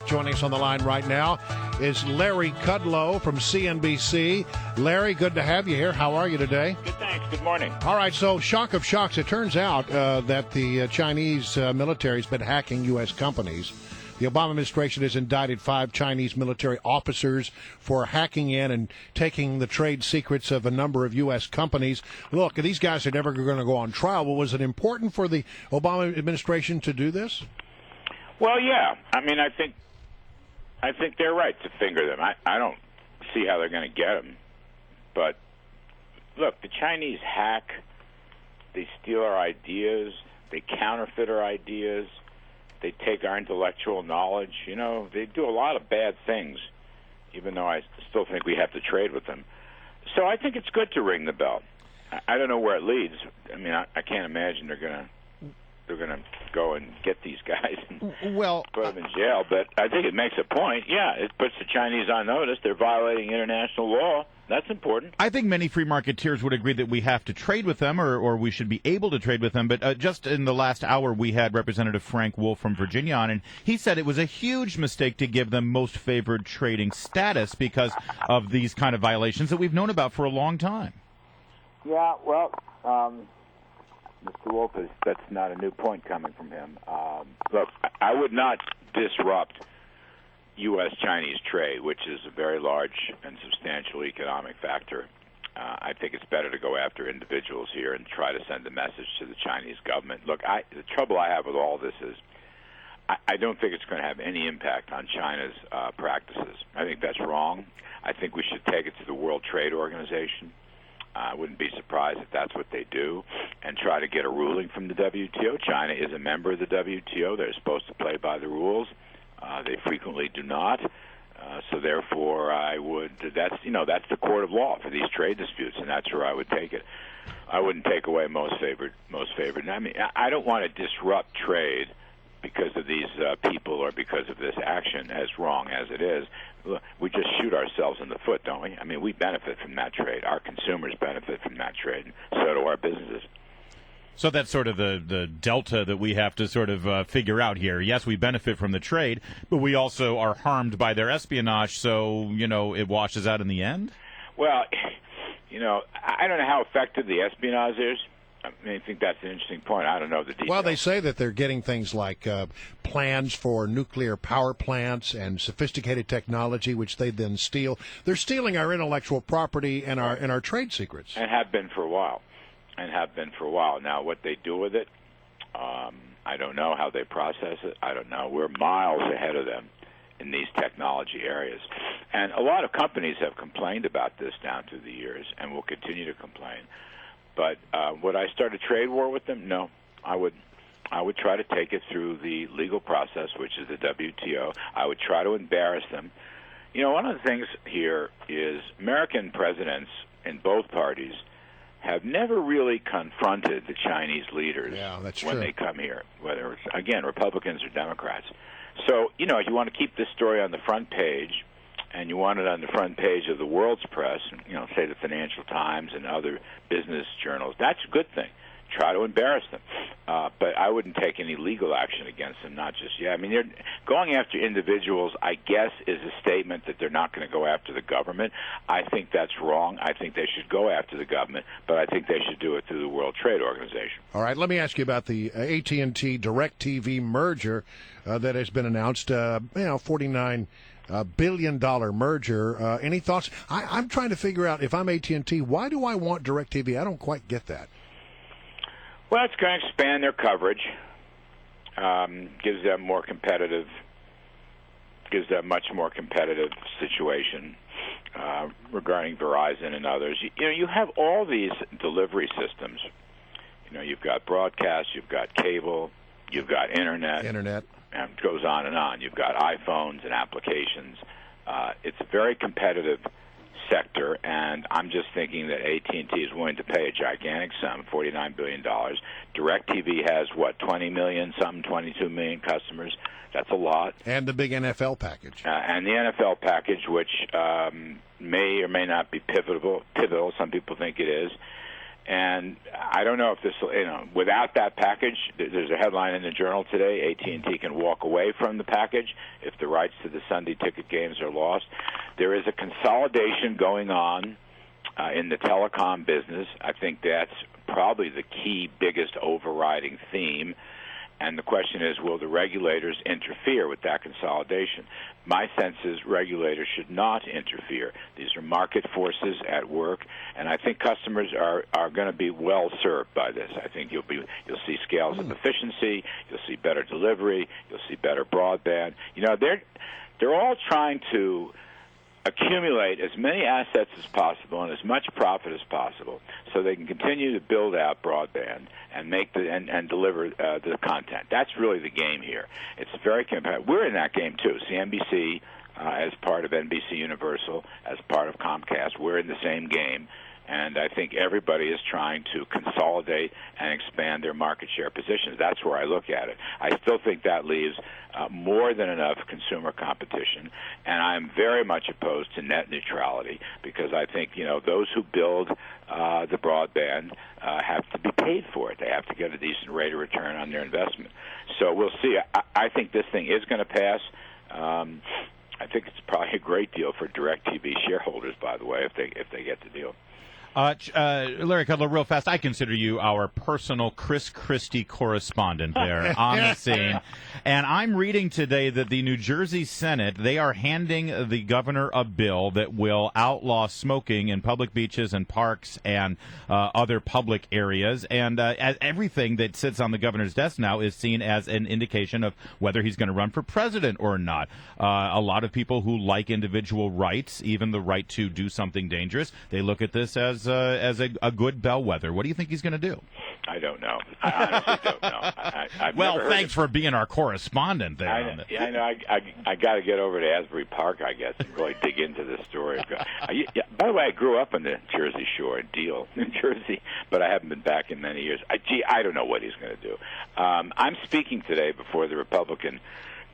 Joining us on the line right now is Larry Kudlow from CNBC. Larry, good to have you here. How are you today? Good, thanks. Good morning. All right, so shock of shocks. It turns out that the Chinese military has been hacking U.S. companies. The Obama administration has indicted 5 Chinese military officers for hacking in and taking the trade secrets of a number of U.S. companies. Look, these guys are never going to go on trial. Well, was it important for the Obama administration to do this? Well, yeah. I mean, I think they're right to finger them. I don't see how they're going to get them. But, look, the Chinese hack. They steal our ideas. They counterfeit our ideas. They take our intellectual knowledge. You know, they do a lot of bad things, even though I still think we have to trade with them. So I think it's good to ring the bell. I don't know where it leads. I mean, I can't imagine they're going to go and get these guys and put them in jail. But I think it makes a point. Yeah, it puts the Chinese on notice. They're violating international law. That's important. I think many free marketeers would agree that we have to trade with them, or we should be able to trade with them. But just in the last hour, we had Representative Frank Wolf from Virginia on, and he said it was a huge mistake to give them most favored trading status because of these kind of violations that we've known about for a long time. Yeah, well, Mr. Wolf, that's not a new point coming from him. Look, I would not disrupt U.S.-Chinese trade, which is a very large and substantial economic factor. I think it's better to go after individuals here and try to send a message to the Chinese government. Look, the trouble I have with all this is I don't think it's going to have any impact on China's practices. I think that's wrong. I think we should take it to the World Trade Organization. I wouldn't be surprised if that's what they do, and try to get a ruling from the WTO. China is a member of the WTO. They're supposed to play by the rules. They frequently do not. So therefore, that's the court of law for these trade disputes, and that's where I would take it. I wouldn't take away most favored. I mean, I don't want to disrupt trade because of these people or because of this action, as wrong as it is. We just shoot ourselves in the foot, don't we? I mean, we benefit from that trade. Our consumers benefit from that trade, and so do our businesses. So that's sort of the delta that we have to sort of figure out here. Yes, we benefit from the trade, but we also are harmed by their espionage, so, it washes out in the end? Well, I don't know how effective the espionage is. I mean, I think that's an interesting point. I don't know the details. Well, they say that they're getting things like plans for nuclear power plants and sophisticated technology, which they then steal. They're stealing our intellectual property and our trade secrets. And have been for a while. Now, what they do with it, I don't know how they process it. I don't know. We're miles ahead of them in these technology areas. And a lot of companies have complained about this down through the years and will continue to complain. But would I start a trade war with them? No. I would try to take it through the legal process, which is the WTO. I would try to embarrass them. One of the things here is American presidents in both parties have never really confronted the Chinese leaders when they come here, whether it's, again, Republicans or Democrats. So, you want to keep this story on the front page, and you want it on the front page of the world's press, say the Financial Times and other business journals. That's a good thing. Try to embarrass them. But I wouldn't take any legal action against them, not just yet. I mean, they're going after individuals, I guess, is a statement that they're not going to go after the government. I think that's wrong. I think they should go after the government, but I think they should do it through the World Trade Organization. All right, let me ask you about the AT&T DirecTV merger that has been announced, $49 billion merger. Any thoughts? I'm trying to figure out, if I'm AT&T, why do I want DirecTV? I don't quite get that. Well, it's going to expand their coverage, gives them much more competitive situation regarding Verizon and others. You have all these delivery systems. You've got broadcast, you've got cable, you've got internet, and it goes on and on. You've got iPhones and applications. It's a very competitive sector, and I'm just thinking that AT&T is willing to pay a gigantic sum, $49 billion. DirecTV has, 20 million, 22 million customers. That's a lot. And the big NFL package. And the NFL package, which may or may not be pivotal. Some people think it is. And I don't know if this, without that package, there's a headline in the Journal today, AT&T can walk away from the package if the rights to the Sunday ticket games are lost. There is a consolidation going on in the telecom business. I think that's probably the key, biggest overriding theme. And the question is, will the regulators interfere with that consolidation? My sense is regulators should not interfere. These are market forces at work, and I think customers are going to be well served by this. I think you'll see scales of efficiency, you'll see better delivery, you'll see better broadband. They're all trying to accumulate as many assets as possible and as much profit as possible, so they can continue to build out broadband and make and deliver the content. That's really the game here. It's very competitive. We're in that game too. CNBC, as part of NBC Universal, as part of Comcast, we're in the same game. And I think everybody is trying to consolidate and expand their market share positions. That's where I look at it. I still think that leaves more than enough consumer competition, and I'm very much opposed to net neutrality, because I think those who build the broadband have to be paid for it. They have to get a decent rate of return on their investment. So we'll see. I think this thing is going to pass. I think it's probably a great deal for DirecTV shareholders, by the way, if they get the deal. Larry Kudlow, real fast, I consider you our personal Chris Christie correspondent there on the scene. And I'm reading today that the New Jersey Senate, they are handing the governor a bill that will outlaw smoking in public beaches and parks and other public areas. And everything that sits on the governor's desk now is seen as an indication of whether he's going to run for president or not. A lot of people who like individual rights, even the right to do something dangerous, they look at this as a good bellwether. What do you think he's going to do? I don't know. I honestly don't know. Well, thanks for being our correspondent there. I know. I got to get over to Asbury Park, I guess, and really dig into this story. By the way, I grew up on the Jersey Shore in Deal, New Jersey, but I haven't been back in many years. I don't know what he's going to do. I'm speaking today before the Republican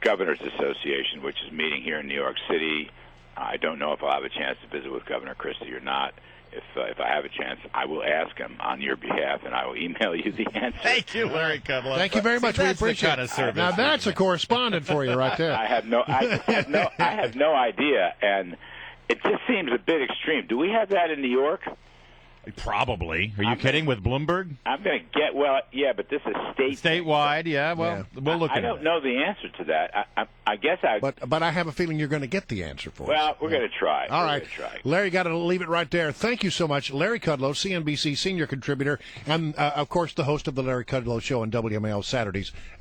Governors Association, which is meeting here in New York City. I don't know if I'll have a chance to visit with Governor Christie or not. If I have a chance, I will ask him on your behalf, and I will email you the answer. Thank you, Larry Kudlow. Thank you very much. We appreciate it. Now that's a correspondent for you right there. I have no idea, and it just seems a bit extreme. Do we have that in New York? Probably. Are you kidding with Bloomberg? I'm going to yeah, but this is statewide. Yeah, well, we'll look at it. I don't know the answer to that. I guess But I have a feeling you're going to get the answer for us. Well, we're going to try. All right. Larry, got to leave it right there. Thank you so much. Larry Kudlow, CNBC senior contributor, and, of course, the host of the Larry Kudlow Show on WMAL Saturdays